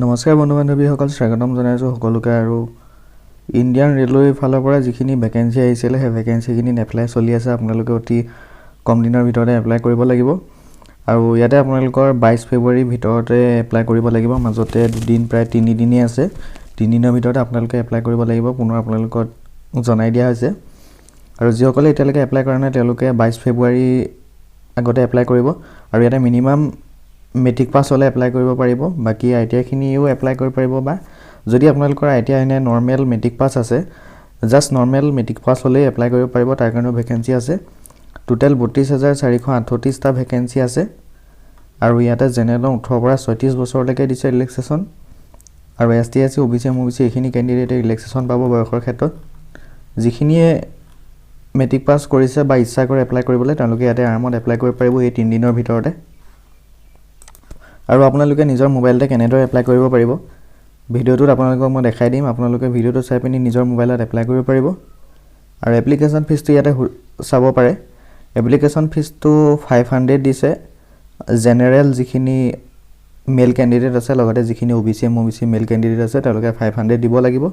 নমস্কাৰ বন্ধু বান্ধৱীসকল, স্বাগতম জনাইছোঁ সকলোকে। আৰু ইণ্ডিয়ান ৰেলৱেৰ ফালৰ পৰা যিখিনি ভেকেঞ্চি আহিছিলে সেই ভেকেঞ্চিখিনি এপ্লাই চলি আছে। আপোনালোকে অতি কম দিনৰ ভিতৰতে এপ্লাই কৰিব লাগিব। আৰু ইয়াতে আপোনালোকৰ 22 ফেব্ৰুৱাৰীৰ ভিতৰতে এপ্লাই কৰিব লাগিব। মাজতে দুদিন প্ৰায় 3 দিনেই আছে। 3 দিনৰ ভিতৰতে আপোনালোকে এপ্লাই কৰিব লাগিব, পুনৰ আপোনালোকক জনাই দিয়া হৈছে। আৰু যিসকলে এতিয়ালৈকে এপ্লাই কৰা নাই তেওঁলোকে 22 ফেব্ৰুৱাৰী আগতে এপ্লাই কৰিব। আৰু ইয়াতে মিনিমাম মেট্ৰিক পাছ হ'লে এপ্লাই কৰিব পাৰিব। বাকী আইটিআইখিনিও এপ্লাই কৰিব পাৰিব, বা যদি আপোনালোকৰ আইটিআই এনে নৰ্মেল মেট্ৰিক পাছ আছে, জাষ্ট নৰ্মেল মেট্ৰিক পাছ হ'লেই এপ্লাই কৰিব পাৰিব। তাৰ কাৰণেও ভেকেঞ্চি আছে। টোটেল 32,438টা ভেকেঞ্চি আছে। আৰু ইয়াতে জেনেৰেলৰ 18 পৰা 36 বছৰলৈকে দিছে ৰিলেক্সেশ্যন। আৰু ST SC OBC MOBC এইখিনি কেণ্ডিডেটে ৰিলেক্সেশ্যন পাব বয়সৰ ক্ষেত্ৰত। যিখিনিয়ে মেট্ৰিক পাছ কৰিছে বা ইচ্ছা কৰে এপ্লাই কৰিবলৈ, তেওঁলোকে ইয়াতে আৰামত এপ্লাই কৰিব পাৰিব এই 3 দিনৰ ভিতৰতে। আৰু আপোনালোকে নিজৰ মোবাইলতে কেনেদৰে এপ্লাই কৰিব পাৰিব ভিডিঅ'টোত আপোনালোকক মই দেখাই দিম। আপোনালোকে ভিডিঅ'টো চাই পিনি নিজৰ মোবাইলত এপ্লাই কৰিব পাৰিব। আৰু এপ্লিকেশ্যন ফিজটো ইয়াতে চাব পাৰে। এপ্লিকেশ্যন ফিজটো 500 দিছে। জেনেৰেল যিখিনি মেল কেণ্ডিডেট আছে, লগতে যিখিনি OBC MOBC মেল কেণ্ডিডেট আছে, তেওঁলোকে 500 দিব লাগিব।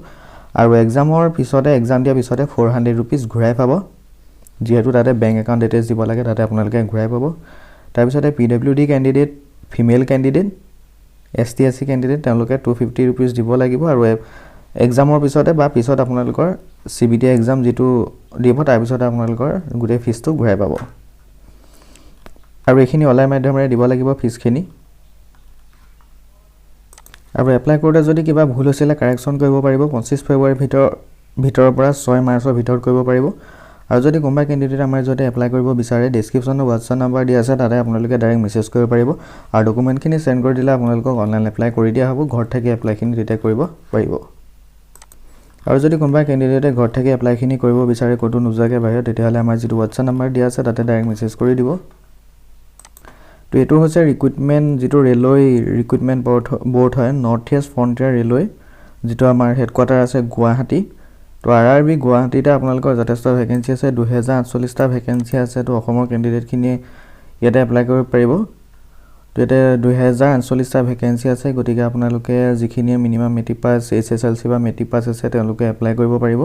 আৰু এক্সামৰ পিছতে, এক্সাম দিয়াৰ পিছতে 400 ৰুপিজ ঘূৰাই পাব। যিহেতু তাতে বেংক একাউণ্ট ডিটেইলছ দিব লাগে, তাতে আপোনালোকে ঘূৰাই পাব। তাৰপিছতে PWD candidate, female candidate, ST SC candidate, তেওঁলোকে 250 ৰুপিজ দিব লাগিব। আৰু এক্সামৰ পিছতে বা পিছত আপোনালোকৰ CBT এক্সাম যিটো দিব, তাৰপিছতে আপোনালোকৰ গোটেই ফিজটো ঘূৰাই পাব। আৰু এইখিনি অনলাইন মাধ্যমেৰে দিব লাগিব ফিজখিনি। আৰু এপ্লাই কৰোঁতে যদি কিবা ভুল হৈছিলে কাৰেকশ্যন কৰিব পাৰিব 25 ফেব্ৰুৱাৰীৰ ভিতৰৰ পৰা 6 মাৰ্চৰ ভিতৰত কৰিব পাৰিব। আৰু যদি কোনোবা কেণ্ডিডেট আমাৰ যদি এপ্লাই কৰিব বিচাৰে, ডেছক্ৰিপশ্যনত হোৱাটছআপ নাম্বাৰ দিয়া আছে, তাতে আপোনালোকে ডাইৰেক্ট মেছেজ কৰিব পাৰিব। আৰু ডকুমেণ্টখিনি চেণ্ড কৰি দিলে আপোনালোকক অনলাইন এপ্লাই কৰি দিয়া হ'ব। ঘৰত থাকি এপ্লাইখিনি তেতিয়া কৰিব পাৰিব। আৰু যদি কোনোবা কেণ্ডিডেটে ঘৰত থাকি এপ্লাইখিনি কৰিব বিচাৰে ক'তো নোযোৱাকৈ বাহিৰত, তেতিয়াহ'লে আমাৰ যিটো হোৱাটছআপ নাম্বাৰ দিয়া আছে তাতে ডাইৰেক্ট মেছেজ কৰি দিব। তো এইটো হৈছে ৰিক্ৰুইটমেণ্ট, যিটো ৰেলৱে ৰিক্ৰুইটমেণ্ট বৰ্ড হয়, নৰ্থ ইষ্ট ফ্ৰণ্টিয়াৰ ৰেলৱে, যিটো আমাৰ হেডকোৱাৰ্টাৰ আছে গুৱাহাটী। তো RRB গুৱাহাটীতে আপোনালোকৰ যথেষ্ট ভেকেঞ্চি আছে। 2048টা ভেকেঞ্চি আছে। তো অসমৰ কেণ্ডিডেটখিনিয়ে ইয়াতে এপ্লাই কৰিব পাৰিব। তো ইয়াতে 2048টা ভেকেঞ্চি আছে। গতিকে আপোনালোকে যিখিনিয়ে মিনিমাম মেট্ৰিক পাছ, SSLC বা মেট্ৰিক পাছ আছে, তেওঁলোকে এপ্লাই কৰিব পাৰিব।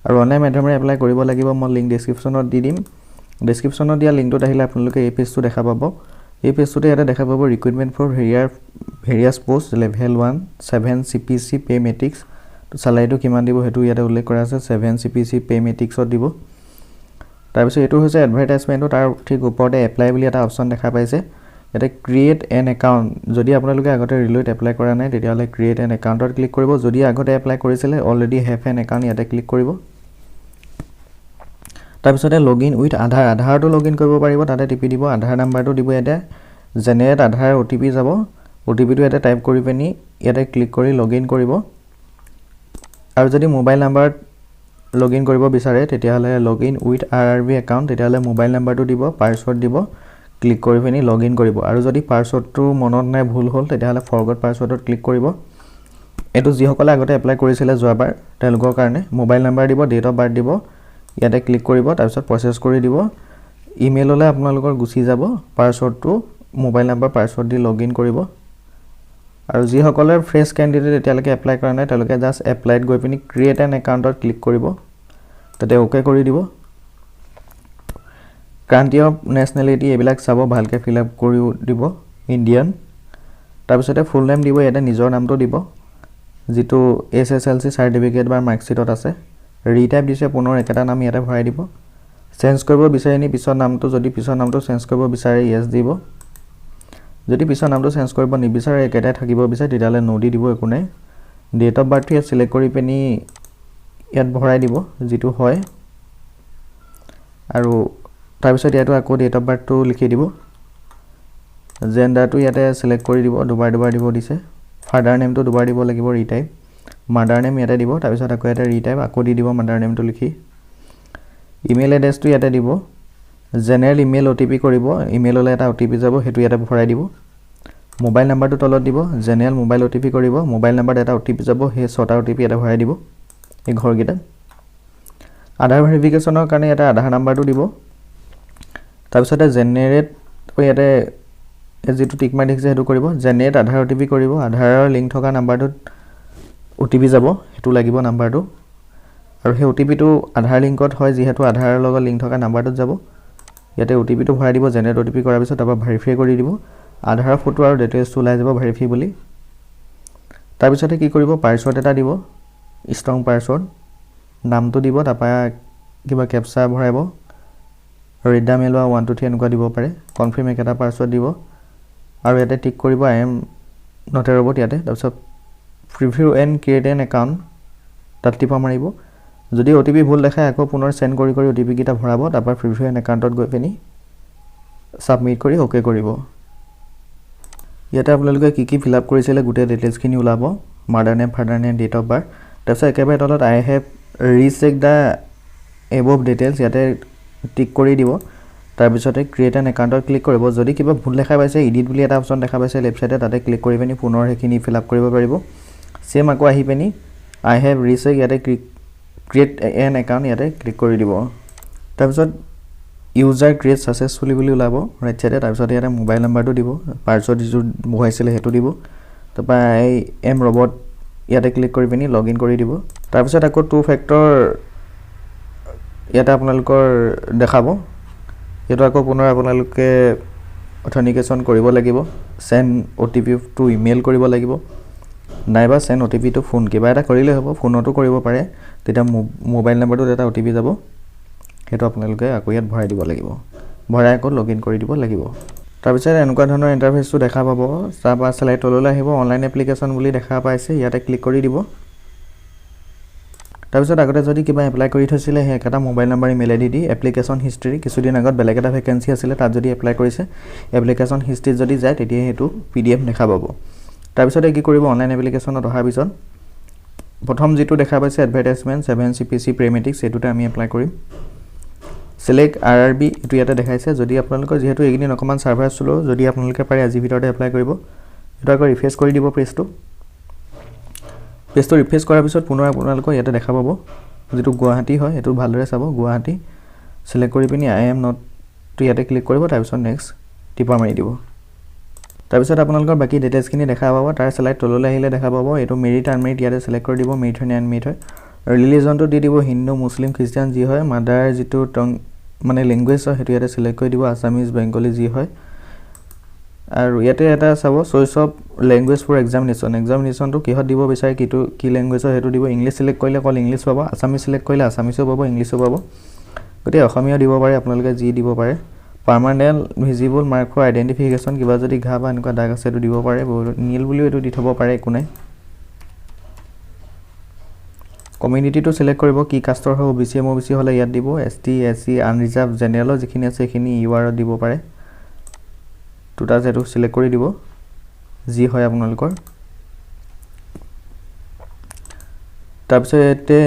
আৰু অনলাইন মাধ্যমেৰে এপ্লাই কৰিব লাগিব। মই লিংক ডেছক্ৰিপশ্যনত দি দিম। ডেছক্ৰিপশ্যনত দিয়া লিংকটোত আহিলে আপোনালোকে এই পেজটো দেখা পাব। এই পেজটোতে ইয়াতে দেখা পাব recruitment for various post level 1 7 CPC pay matrix. তো চেলাৰীটো কিমান দিব সেইটো ইয়াতে উল্লেখ কৰা আছে, 7 CPC পে মেট্ৰিক্সত দিব। তাৰপিছত এইটো হৈছে এডভাৰটাইজমেণ্টটো, তাৰ ঠিক ওপৰতে এপ্লাই বুলি এটা অপশ্যন দেখা পাইছে। ইয়াতে ক্ৰিয়েট এন একাউণ্ট, যদি আপোনালোকে আগতে ৰেলৱেত এপ্লাই কৰা নাই তেতিয়াহ'লে ক্ৰিয়েট এন একাউণ্টত ক্লিক কৰিব। যদি আগতে এপ্লাই কৰিছিলে, অলৰেডি হেভ এন একাউণ্ট, ইয়াতে ক্লিক কৰিব। তাৰপিছতে লগইন উইথ আধাৰটো লগইন কৰিব পাৰিব, তাতে টিপি দিব। আধাৰ নাম্বাৰটো দিব ইয়াতে, জেনেৰেট আধাৰ OTP যাব। OTPটো ইয়াতে টাইপ কৰি পিনি ইয়াতে ক্লিক কৰি লগইন কৰিব। আৰু যদি মোবাইল নাম্বাৰত লগইন কৰিব বিচাৰে তেতিয়াহ'লে লগইন উইথ RRB একাউণ্ট, তেতিয়াহ'লে মোবাইল নাম্বাৰটো দিব, পাছৱৰ্ড দিব, ক্লিক কৰি পিনি লগইন কৰিব। আৰু যদি পাছৱৰ্ডটো মনত নাই, ভুল হ'ল, তেতিয়াহ'লে ফৰগট পাছৱৰ্ডত ক্লিক কৰিব। এইটো যিসকলে আগতে এপ্লাই কৰিছিলে যোৱাবাৰ তেওঁলোকৰ কাৰণে। মোবাইল নাম্বাৰ দিব, ডেট অফ বাৰ্থ দিব, ইয়াতে ক্লিক কৰিব। তাৰপিছত প্ৰচেছ কৰি দিব। ইমেইললৈ আপোনালোকৰ গুচি যাব পাছৱৰ্ডটো, মোবাইল নাম্বাৰ পাছৱৰ্ড দি লগইন কৰিব। আৰু যিসকলে ফ্ৰেছ কেণ্ডিডেট এতিয়ালৈকে এপ্লাই কৰা নাই, তেওঁলোকে জাষ্ট এপ্লাইত গৈ পিনি ক্ৰিয়েট এন একাউণ্টত ক্লিক কৰিব, তাতে অ'কে কৰি দিব। কাণ্ট্ৰি অফ নেশ্যনেলিটি এইবিলাক চাব, ভালকৈ ফিল আপ কৰি দিব, ইণ্ডিয়ান। তাৰপিছতে ফুল নেম দিব, ইয়াতে নিজৰ নামটো দিব, যিটো SSLC চাৰ্টিফিকেট বা মাৰ্কশ্বিটত আছে। ৰিটাইপ দিছে, পুনৰ একেটা নাম ইয়াতে ভৰাই দিব। চেঞ্জ কৰিব বিচাৰে নি পিছৰ নামটো, যদি পিছৰ নামটো চেঞ্জ কৰিব বিচাৰে য়েছ দিব। যদি পিছৰ নামটো চেঞ্জ কৰিব নিবিচাৰে, একেটাই থাকিব বিচাৰে, তেতিয়াহ'লে নো দি দিব, একো নাই। ডেট অফ বাৰ্থটো ইয়াত চিলেক্ট কৰি পিনি ইয়াত ভৰাই দিব যিটো হয়। আৰু তাৰপিছত ইয়াতো আকৌ ডেট অফ বাৰ্থটো লিখি দিব। জেণ্ডাৰটো ইয়াতে চিলেক্ট কৰি দিব, দুবাৰ দিব দিছে। ফাদাৰ নেমটো দুবাৰ দিব লাগিব, ৰিটাইপ। মাদাৰ নেম ইয়াতে দিব, তাৰপিছত আকৌ ইয়াতে ৰিটাইপ, আকৌ দি দিব মাদাৰ নেমটো লিখি। ইমেইল এড্ৰেছটো ইয়াতে দিব। জেনেৰেল ইমেইল OTP কৰিব, ইমেইললৈ এটা OTP যাব, সেইটো ইয়াতে ভৰাই দিব। মোবাইল নাম্বাৰটো তলত দিব, জেনেৰেল মোবাইল OTP কৰিব, মোবাইল নাম্বাৰত এটা OTP যাব, সেই 6টা OTP ইয়াতে ভৰাই দিব এই ঘৰকেইটা। আধাৰ ভেৰিফিকেশ্যনৰ কাৰণে ইয়াতে আধাৰ নাম্বাৰটো দিব। তাৰপিছতে জেনেৰেট ইয়াতে যেটো টিক মাৰি দেখিছে হেতু কৰিব জেনেৰেট আধাৰ ওটিপি কৰিব আধাৰৰ লিংক থকা নাম্বাৰটোত ওটিপি যাব হেতু লাগিব নাম্বাৰটো আৰু সেই ওটিপিটো আধাৰ লিংকত হয় যিহেতু আধাৰৰ লগত লিংক থকা নাম্বাৰটোত যাব ইয়াতে ওটিপিটো ভৰাই দিব জেনেৰেট ওটিপি কৰাৰ পিছত তাৰপৰা ভেৰিফাই কৰি দিব আধাৰৰ ফটো আৰু ডিটেইলছটো ওলাই যাব ভেৰিফাই বুলি তাৰ পিছতে কি কৰিব পাছৱৰ্ড এটা দিব ষ্ট্ৰং পাছৱৰ্ড নামটো দিব তাৰপৰা কিবা ক্যাপচা ভৰাব ৰিডা মেলোৱা 1 2 3 এনেকুৱা দিব পাৰে কনফাৰ্ম এটা পাছৱৰ্ড দিব আৰু ইয়াতে টিক কৰিব I am not a robot ইয়াতে তাৰপিছত preview and create N account তাত টিপা মাৰিব যদি ওটিপি ভুল দেখায় আকৌ পুনৰ সেন্ড কৰি ওটিপি কিটা ভৰাব তাৰপৰা প্ৰিভিউ এণ্ড একাউণ্টত গৈ পেনি সাবমিট কৰি ওকে কৰিব ইয়াতে আপোনালোকে কি ফিল আপ কৰিছিলে গুটে ডিটেইলছখিনি ওলাব mother name father name date of birth তাৰপিছত একেবাৰে তলত I have recheck the above details ইয়াতে টিক কৰি দিব তাৰ পিছতে ক্ৰিয়েট এন একাউণ্টত ক্লিক কৰিব যদি কিবা ভুল দেখা পাইছে এডিট বুলি এটা অপচন দেখা পাইছে লেফট সাইডে তাতে ক্লিক কৰি পেনি পুনৰ হেখিনি ফিল আপ কৰিব পাৰিব সেম আকৌ আহি পেনি আই হেভ ৰিচেক ইয়াতে ক্ৰিয়েট এন একাউণ্ট ইয়াতে ক্লিক কৰি দিব তাৰ পিছত ইউজাৰ ক্ৰিয়েট সাকসেসফুলি বুলি ওলাব ৰাইট সাইডে তাৰ পিছত ইয়াতে মোবাইল নাম্বাৰটো দিব পাছৱৰ্ড যিটো বহাইছিলে হেতু দিব তাৰপৰা আই এম ৰবট ইয়াতে ক্লিক কৰি পেনি লগইন কৰি দিব তাৰ পিছত আকৌ টু ফেক্টৰ ইয়াতে আপোনালোকৰ দেখাব এটো আকৌ পুনৰ আপোনালোকে অথেন্টিকেশন কৰিব লাগিব সেন্ড ওটিপি টু ইমেইল কৰিব লাগিব নাইবা সেন্ড ওটিপি টু ফোন কিবা এটা কৰিলে হ'ব ফোনতো কৰিব পাৰে তেতিয়া মোবাইল নাম্বাৰটো এটা ওটিপি যাব হেতু আপোনালোকে আকৌ ইয়াত ভৰাই দিব লাগিব ভৰাই আকৌ লগইন কৰি দিব লাগিব তাৰ পিছত এনেকুৱা ধৰণৰ ইন্টাৰফেসটো দেখা পাব তাৰপা স্লাইড তললৈ আহিব অনলাইন এপ্লিকেশন বুলি দেখা পাইছে ইয়াতে ক্লিক কৰি দিব তাৰ পিছত আগতে যদি কিবা এপ্লাই কৰি থৈছিলে হে এটা মোবাইল নাম্বাৰ ইমেইল আইডি দি এপ্লিকেশন হিষ্ট্ৰি কিছুদিন আগত বেলেগ এটা ভ্যাকেন্সি আছিল তাত যদি এপ্লাই কৰিছে এপ্লিকেশন হিষ্ট্ৰি যদি যায় তেতিয়া হেতু পিডিএফ দেখা পাব তাৰ পিছত কি কৰিব অনলাইন এপ্লিকেশনত অহাৰ পিছত প্ৰথম যেটো দেখা পাইছে এডভাৰটাইজমেন্ট 7 সিপিসি প্ৰেমেটিক্স এটোতে আমি এপ্লাই কৰিম সিলেক্ট RRB এটো ইয়াতে দেখাইছে যদি আপোনালোকৰ যেহেতু এগিদিন অকমান সাৰ্ভাৰ স্লো যদি আপোনালোকে পাৰে আজি ভিতৰতে এপ্লাই কৰিব এটো আকৌ ৰিফ্ৰেশ কৰি দিব পেজটো ৰিফ্ৰেশ কৰাৰ পিছত পুনৰ আপোনালোকৰ ইয়াতে দেখা পাব যেটো গুৱাহাটী হয় এটো ভালদৰে চাব গুৱাহাটী সিলেক্ট কৰি পিনি আই এম নট টু ইয়াতে ক্লিক কৰিব তাৰ পিছত নেক্সট টিপা মাৰি দিব তাৰ পিছত আপোনালোকৰ বাকি ডিটেইলছখিনি দেখা পাব তাৰ স্লাইড তললৈ আহিলে দেখা পাব এটো মেৰিট আনমেৰিট ইয়াতে সিলেক্ট কৰি দিব মেৰিট হয় আনমেৰিট হয় ৰিলিজনটো দি দিব হিন্দু মুছলিম খ্ৰীষ্টিয়ান যি হয় মাদাৰ যেটো মানে ল্যাঙ্গুৱেজ হয় হেতু ইয়াতে সিলেক্ট কৰি দিব আসামিজ বেঙ্গলী যি হয় আৰু ইয়াতে এটা চাব চয়েস অফ ল্যাঙ্গুৱেজ ফৰ এক্সামিনেশনটো কিহত দিব বিচাৰে কি ল্যাঙ্গুৱেজ হয় হেতু দিব ইংলিশ সিলেক্ট কৰিলে কল ইংলিশ পাব আসামিজ সিলেক্ট কৰিলে আসামিজও পাব ইংলিশও পাব গতি অসমীয়া দিব পাৰে আপোনালোকে যি দিব পাৰে permanent visible mark for identification কিবা যদি ঘা বা এনেকুৱা দাগ আছে এটো দিব পাৰে নীল বুলি এটো দি থব পাৰে একো নাই কমিউনিটি টু সিলেক্ট কৰিব কি কাষ্টৰ হয় ওবিসি এমওবিসি হলে ইয়াত দিব এসটি এসসি আনৰিজাৰ্ভ জেনেৰেল যিখিনি আছে এখিনি ইউআৰ দিব পাৰে টুটা যেটো সিলেক্ট কৰি দিব যি হয় আপোনালোকৰ তাৰপিছতে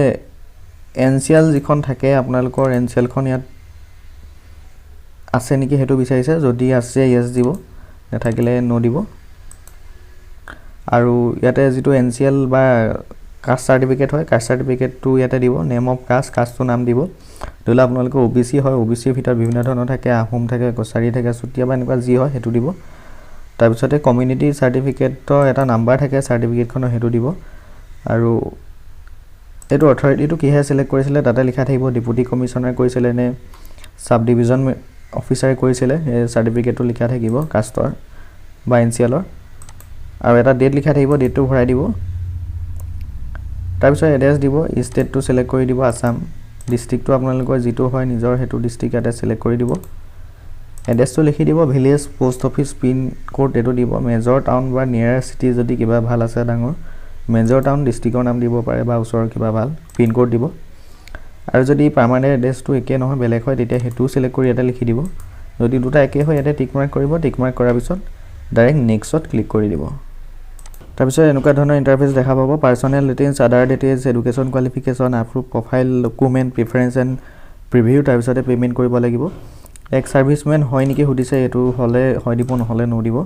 এনসিএল যিখন থাকে আপোনালোকৰ এনসিএল খন ইয়াত আছে নেকি হেতু বিচাৰিছে যদি আছে ইয়েস দিব নাথাকিলে নো দিব আৰু ইয়াতে যেটো এনসিএল বা কাষ্ট সাৰ্টিফিকেট হয় কাষ্ট সাৰ্টিফিকেটটো ইয়াতে দিব নেম অফ কাষ্টটো নাম দিব দলে আপোনালোকৰ ওবিসি হয় ওবিসিৰ ভিতৰত বিভিন্ন ধৰণৰ থাকে আহোম থাকে কছাৰী থাকে চুটিয়া বা এনেকুৱা যি হয় হেতু দিব তাৰ পিছতে কমিউনিটি সাৰ্টিফিকেটৰ এটা নাম্বাৰ থাকে সাৰ্টিফিকেটখনৰ হেতু দিব আৰু এটো অথৰিটিটো কিহে সিলেক্ট কৰিছিলে তাতে লিখা থাকিব ডেপুটি কমিশনাৰ কৰিছিলে নে সাব ডিভিজন অফিচাৰে কৰিছিলে এই সাৰ্টিফিকেটটো লিখা থাকিব কাষ্টৰ বা এনসিএলৰ আৰু এটা ডেট লিখা থাকিব ডেটটো ভৰাই দিব তাৰ পিছত এড্ৰেছ দিব ষ্টেটটো সিলেক্ট কৰি দিব আসাম ডিস্ট্ৰিক্টটো আপোনালোকৰ যেটো হয় নিজৰ হেতু ডিস্ট্ৰিক্ট এটা সিলেক্ট কৰি দিব এড্ৰেছটো লিখি দিব village post office pin code এটো দিব মেজৰ টাউন বা নিয়াৰ সিটি যদি কিবা ভাল আছে ডাঙৰ মেজৰ টাউন ডিস্ট্ৰিক্টৰ নাম দিব পাৰে বা ওচৰৰ কিবা ভাল পিন কোড দিব আৰু যদি পাৰ্মানেন্ট এড্ৰেছটো একে নহয় বেলেগ হয় তেতিয়া হেতু সিলেক্ট কৰি এটা লিখি দিব যদি দুটা একে হয় এটা টিক মাৰ্ক কৰিব টিক মাৰ্ক কৰাৰ পিছত ডাইৰেক্ট নেক্সটত ক্লিক কৰি দিব তাৰ পিছত এনেকুৱা ধৰণৰ ইন্টাৰফেস দেখা পাব পাৰ্সোনেল ডিটেইলছ আদাৰ details education qualification approve profile document preference and preview তাৰ পিছতে পেমেন্ট কৰিব লাগিব এক সাৰ্ভিসমেন হয় নেকি সুধিছে এটো হলে হয় দিব নহলে নো দিব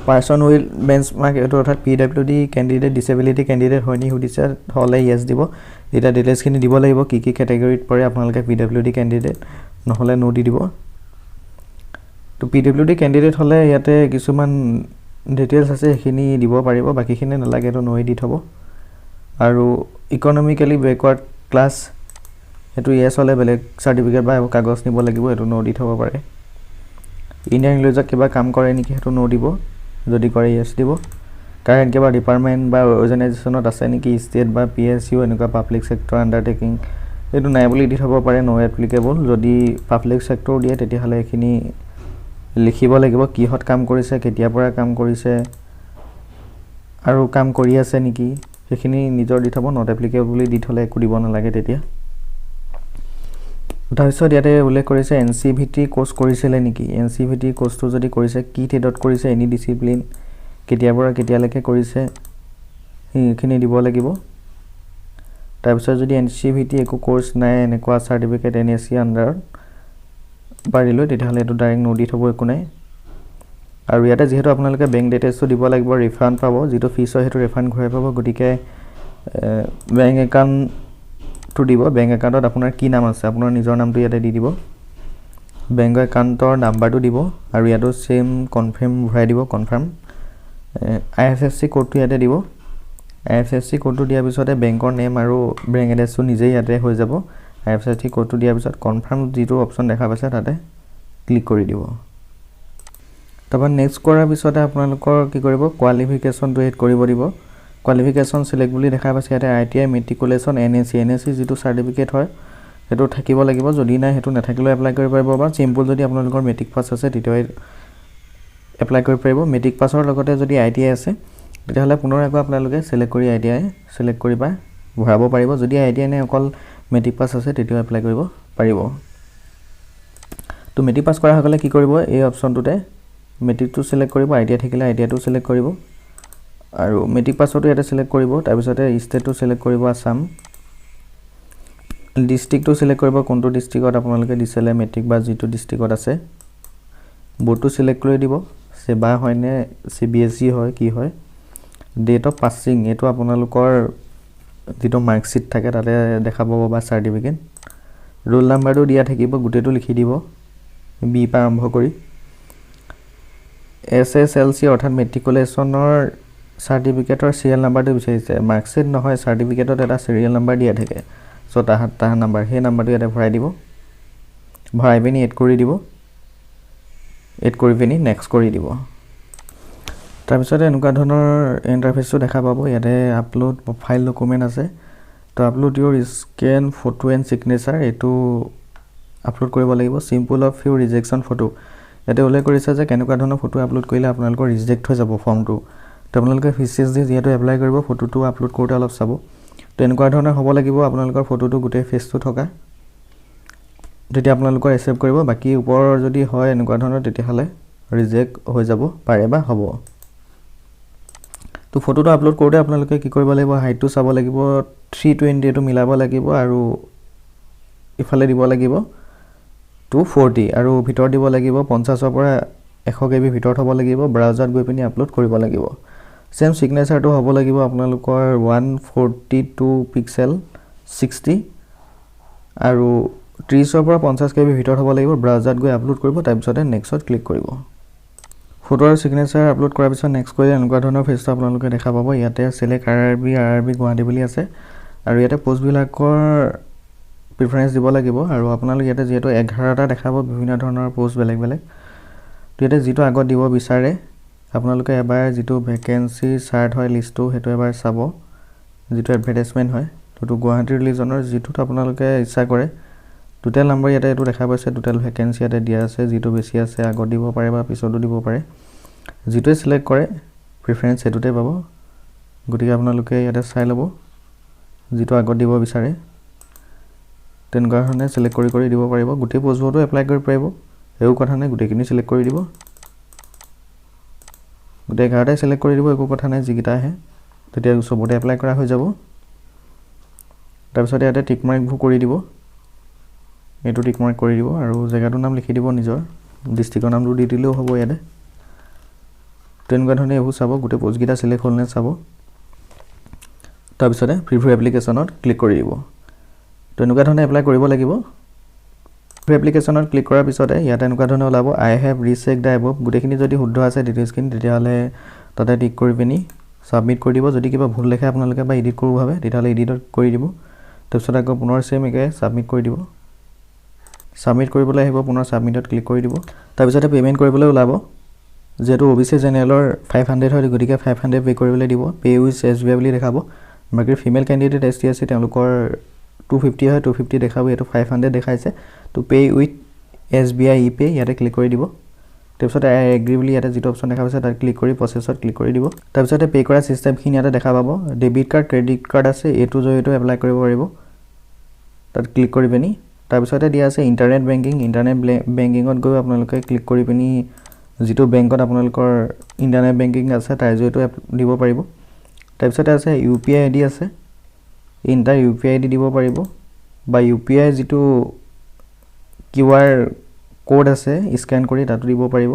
পাৰ্সন উইল বেঞ্চমাৰ্ক এটো অৰ্থাৎ পিডব্লিউডি ক্যান্ডিডেট ডিসেবিলিটি ক্যান্ডিডেট হয় নি সুধিছে হলে ইয়েস দিব এটা ডিটেইলছখিনি দিব লাগিব কি ক্যাটাগৰীত পৰে আপোনালোকে পিডব্লিউডি ক্যান্ডিডেট নহলে নো দি দিব তো পিডব্লিউডি ক্যান্ডিডেট হলে ইয়াতে কিছুমান ডিটেইলছ আছে সেইখিনি দিব পাৰিব বাকিখিনি নালাগে তো নই দি থব আৰু ইকোনমিক্যালি ব্যাকওয়াৰ্ড ক্লাস এটো ইয়েস হলে বেলেগ সাৰ্টিফিকেট বা কাগজ নিব লাগিব এটো নো দি থব পাৰে ইণ্ডিয়ান ৰেলৱেজত কিবা কাম কৰে নেকি হেতু নো দিব যদি কৰে ইয়েস দিব কাৰেন্ট কিবা ডিপাৰ্টমেন্ট বা অৰ্গানাইজেচনত আছে নেকি ষ্টেট বা পিএসইউ এনেকুৱা পাব্লিক সেক্টৰ আন্ডাৰটেকিং এটো নাই বুলি দি থব পাৰে নো এপ্লিকেবল যদি পাব্লিক সেক্টৰ দিয়ে তেতিয়া হলে এখিনি লিখিব লাগিব কিহত কাম কৰিছে কেতিয়া পৰা কাম কৰিছে আৰু কাম কৰি আছে নেকি সেইখিনি নিজৰ দি থব নট এপ্লিকেবল বুলি দি থলে একো দিব নালাগে তেতিয়া তাৰপিছত ইয়াতে উল্লেখ কৰিছে এনসিভিটি কোৰ্স কৰিছিলে নেকি এনসিভিটি কোৰ্সটো যদি কৰিছে কি টেডত কৰিছে এনি ডিসিপ্লিন কেতিয়া পৰা কেতিয়ালৈকে কৰিছে এইখিনি দিব লাগিব তাৰপিছত যদি এনসিভিটি একো কোৰ্স নাই এনেকুৱা সাৰ্টিফিকেট এনএসসি আন্ডাৰ পাৰিলো তেতিয়াহলে এটো ডাইৰেক্ট নো দি থব একো নাই আৰু ইয়াতে যেহেতু আপোনালোকে বেংক ডিটেইলছটো দিব লাগিব ৰিফান্ড পাব যেটো ফিছ হয় হেতু ৰিফান্ড ঘূৰাই পাব গটিকে বেংক একাউন্ট টু দিব বেংক একাউন্টত আপোনাৰ কি নাম আছে আপোনাৰ নিজৰ নামটো ইয়াতে দি দিব বেংক একাউন্টৰ নাম্বাৰটো দিব আৰু ইয়াতো সেম কনফাৰ্ম ভৰাই দিব কনফাৰ্ম আইএফএসসি কোডটো ইয়াতে দিব আইএফএসসি কোডটো দিয়াৰ পিছতে বেংকৰ নেম আৰু বেংক এড্ৰেছটো নিজেই ইয়াতে হৈ যাব আইএফএসসি কোডটো দিয়াৰ পিছত কনফাৰ্ম যেটো অপচন দেখা পাইছে তাতে ক্লিক কৰি দিব তবা নেক্সট কৰাৰ পিছতে আপোনালোকৰ কি কৰিব কোৱালিফিকেশনটো এড কৰিব দিব কোৱালিফিকেশন সিলেক্ট বুলি দেখা পাইছে ইয়াতে আইটিআই মেট্ৰিকুলেশন এনএসসি যেটো সাৰ্টিফিকেট হয় হেতু থাকিব লাগিব যদি নাই হেতু নাথাকিলে এপ্লাই কৰিব পাৰিব বা সিম্পল যদি আপোনালোকৰ মেট্ৰিক পাছ আছে তেতিয়া এপ্লাই কৰিব পাৰিব মেট্ৰিক পাছৰ লগতে যদি আইটিআই আছে তেতিয়াহলে পুনৰ আকৌ আপোনালোকে সিলেক্ট কৰি আইটিআই সিলেক্ট কৰিবা ভৰাব পাৰিব যদি আইটিআই নাই অকল মেট্ৰিক পাছ আছে তেতিয়া এপ্লাই কৰিব পাৰিব তো মেট্ৰিক পাছ কৰা হলে কি কৰিব এই অপচনটোতে মেট্ৰিকটো সিলেক্ট কৰিব আইটিআই থাকিলে আইটিআইটো সিলেক্ট কৰিব আৰু মেট্ৰিক পাছটো ইয়াতে সিলেক্ট কৰিব তাৰ পিছতে ষ্টেটটো সিলেক্ট কৰিব আসাম ডিস্ট্ৰিক্টটো সিলেক্ট কৰিব কোনটো ডিস্ট্ৰিক্টত আপোনালোকে দিছিলে মেট্ৰিক বা যেটো ডিস্ট্ৰিক্টত আছে বোৰ্ডটো সিলেক্ট কৰি দিব সেবা হয়নে সিবিএসই হয় কি হয় ডেট অফ পাসিং এটো আপোনালোকৰ যেটো মাৰ্কশিট থাকে তাতে দেখা পাব বা সাৰ্টিফিকেট ৰোল নাম্বাৰটো দিয়া থাকিব গুটেটো লিখি দিব বি পা আৰম্ভ কৰি এসএসএলসি অৰ্থাৎ মেট্ৰিকুলেশনৰ সাৰ্টিফিকেটৰ সিৰিয়াল নাম্বাৰটো বিচাৰিছে মাৰ্কশিট নহয় সাৰ্টিফিকেটত এটা সিৰিয়াল নাম্বাৰ দিয়া থাকে সো তাহা নাম্বাৰ হে নাম্বাৰটো ইয়াতে ভৰাই দিব ভৰাই পিনি এড কৰি দিব এড কৰি পিনি নেক্সট কৰি দিব তাৰ পিছতে এনেকুৱা ধৰণৰ ইন্টাৰফেসটো দেখা পাব ইয়াতে আপলোড ফাইল ডকুমেন্ট আছে তো upload Euro scan photo and signature এটো আপলোড কৰিব লাগিব সিম্পল অফ ইউৰ ৰিজেকশন ফটো ইয়াতে উল্লেখ কৰিছে যে কেনেকুৱা ধৰণৰ ফটো আপলোড কৰিলে আপোনালোকৰ ৰিজেক্ট হৈ যাব ফৰ্মটো তো আপোনালোকে ফিচেছ দি যেটো এপ্লাই কৰিব ফটোটো আপলোড কৰোতে অলপ চাব তো এনেকুৱা ধৰণৰ হ'ব লাগিব আপোনালোকৰ ফটোটো গুটে ফেসটো থকা তেতিয়া আপোনালোকৰ একচেপ্ট কৰিব বাকি ওপৰৰ যদি হয় এনেকুৱা ধৰণৰ তেতিয়া হলে ৰিজেক্ট হৈ যাব পাৰে বা হ'ব তো ফটোটো আপলোড কৰোতে আপোনালোকে কি কৰিব লাগিব হাইটটো চাব লাগিব 320 এটো মিলাব লাগিব আৰু ইফালে দিব লাগিব 240 আৰু ভিতৰ দিব লাগিব 50 ৰ পৰা 100 KB ভিতৰত হ'ব লাগিব ব্ৰাউজাৰত গৈ পিনি আপলোড কৰিব লাগিব সেম সিগনেচাৰটো হ'ব লাগিব আপোনালোকৰ 142 পিক্সেল 60 আৰু 30 ৰ পৰা 50 KB ভিতৰত হ'ব লাগিব ব্ৰাউজাৰত গৈ আপলোড কৰিব তাৰ পিছতে নেক্সটত ক্লিক কৰিব ফটো আৰু সিগনেচাৰ আপলোড কৰাৰ পিছত নেক্সট কৰিলে এনেকুৱা ধৰণৰ ফেসটো আপোনালোকে দেখা পাব ইয়াতে সিলেক্ট RRB গুৱাহাটী বুলি আছে আৰু ইয়াতে পোষ্ট বিলাকৰ প্ৰিফাৰেন্স দিব লাগিব আৰু আপোনালোক ইয়াতে যেটো 11টা দেখাব বিভিন্ন ধৰণৰ পোষ্ট বেলেগ বেলেগ তো ইয়াতে যেটো আগত দিব বিচাৰে আপোনালোকে এবাৰ যেটো ভ্যাকেন্সি চাৰ্ট হয় লিষ্টটো হেতু এবাৰ চাব যেটো এডভাৰটাইজমেন্ট হয় তো গুৱাহাটী ৰিলিজনৰ যেটো আপোনালোকে ইচ্ছা কৰে টোটাল নম্বৰ ইয়াতে এটো দেখা পাইছে টোটাল ভ্যাকেন্সি ইয়াতে দিয়া আছে যেটো বেছি আছে আগত দিব পাৰে বা পিছতো দিব পাৰে যেটো সিলেক্ট কৰে প্ৰিফাৰেন্স হেতুতে পাব গটিকে আপোনালোকে ইয়াতে চাই লব যেটো আগত দিব বিচাৰে তেনেকুৱা ধৰণে সিলেক্ট কৰি দিব পাৰিব গুটে পোষ্টটো এপ্লাই কৰি পাৰিব এও কথা নাই গুটেখিনি সিলেক্ট কৰি দিব গুটে 11টা সিলেক্ট কৰি দিব একো কথা নাই যিকিটা আহে তেতিয়া সবতে এপ্লাই কৰা হৈ যাব তাৰ পিছত ইয়াতে টিক মাৰ্ক ভু কৰি দিব এটো টিক মাৰ্ক কৰি দিব আৰু জায়গাটোৰ নাম লিখি দিব নিজৰ ডিস্ট্ৰিক্টৰ নামটো দি দিলেও হ'ব ইয়াতে তেনেকুৱা ধৰণে এহু চাব গুটে পোষ্ট গিটা সিলেক্ট হ'লনে চাব তাৰ পিছতে প্ৰিভিউ এপ্লিকেশনত ক্লিক কৰি দিব তো এনেকুৱা ধৰণে এপ্লাই কৰিব লাগিব এপ্লিকেশ্যনত ক্লিক কৰাৰ পিছতে ইয়াত এনেকুৱা ধৰণৰ ওলাব আই হেভ ৰিচেক দ্য এবভ গোটেইখিনি যদি শুদ্ধ আছে ডিটেইলছখিনি তেতিয়াহ'লে তাতে টিক কৰি পিনি সাবমিট কৰি দিব যদি কিবা ভুল লেখা আপোনালোকে বা এডিট কৰো ভাবে তেতিয়াহ'লে এডিটত কৰি দিব তাৰপিছত আকৌ পুনৰ সেম একে সাবমিট কৰি দিব সাবমিট কৰিবলৈ আহিব পুনৰ সাবমিটত ক্লিক কৰি দিব তাৰপিছতে পেমেন্ট কৰিবলৈ ওলাব যেটো ওবিসি জেনেৰেলৰ 500 হয় গতিকে 500 পে কৰিবলৈ দিব পে উইথ এছবিআই বুলি দেখাব বাকি ফিমেল ক্যান্ডিডেট এসটি আছে তেওঁলোকৰ 250 হয় 250 দেখাব এটো 500 দেখাইছে তো পে উইথ এছবিআই ইপে ইয়াতে ক্লিক কৰি দিব তাৰপিছত আই এগ্ৰি বুলি ইয়াতে যেটো অপচন দেখা পাইছে তাত ক্লিক কৰি প্ৰসেছত ক্লিক কৰি দিব তাৰপিছতে পে কৰা সিস্টেমখিনি ইয়াতে দেখা পাব ডেবিট কাৰ্ড ক্ৰেডিট কাৰ্ড আছে এটো জয়টো এপ্লাই কৰিব পাৰিব তাত ক্লিক কৰি পিনি তাৰপিছতে দিয়া আছে ইন্টাৰনেট বেংকিংত গৈ আপোনালোকে ক্লিক কৰি পিনি যেটো বেংকত আপোনালোকৰ ইন্টাৰনেট বেংকিং আছে তাৰ জয়টো দিব পাৰিব তাৰপিছতে আছে ইউপিআই আইডি আছে ইন্টাৰ ইউপিআই আইডি দিব পাৰিব বা ইউপিআই যেটো কিউআৰ কোড আছে স্ক্যান কৰি তাতো দিব পাৰিব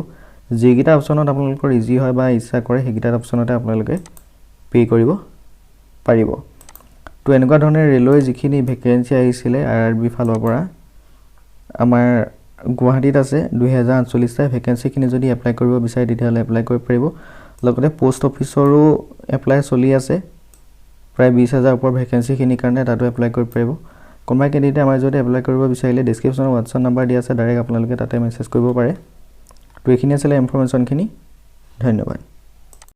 যেগিটা অপচনত আপোনালোকৰ ইজি হয় বা ইচ্ছা কৰে হেগিটা অপচনতে আপোনালোকে পে কৰিব পাৰিব তো এনেকুৱা ধৰণে ৰেলৱে যিখিনি ভেকেন্সি আহিছিলে আৰআৰবি ফালৰ পৰা আমাৰ গুৱাহাটীত আছে 2048 টা ভেকেন্সি খিনি যদি এপ্লাই কৰিব বিচাৰে তেতিয়াহ'লে এপ্লাই কৰিব পাৰিব লগতে পোষ্ট অফিচৰো এপ্লাই চলি আছে প্ৰায় 20000 ওপৰ ভেকেন্সি খিনি কাৰণে তাতো এপ্লাই কৰিব পাৰিব কোনবা ক্যান্ডিডেট আমাৰ যদি এপ্লাই কৰিব বিচাৰিলে ডেসক্ৰিপচনত WhatsApp নম্বৰ দিয়া আছে ডাইৰেক্ট আপোনালোকে তাতে মেছেজ কৰিব পাৰে তো এইখিনি আছিল ইনফৰমেশন খিনি ধন্যবাদ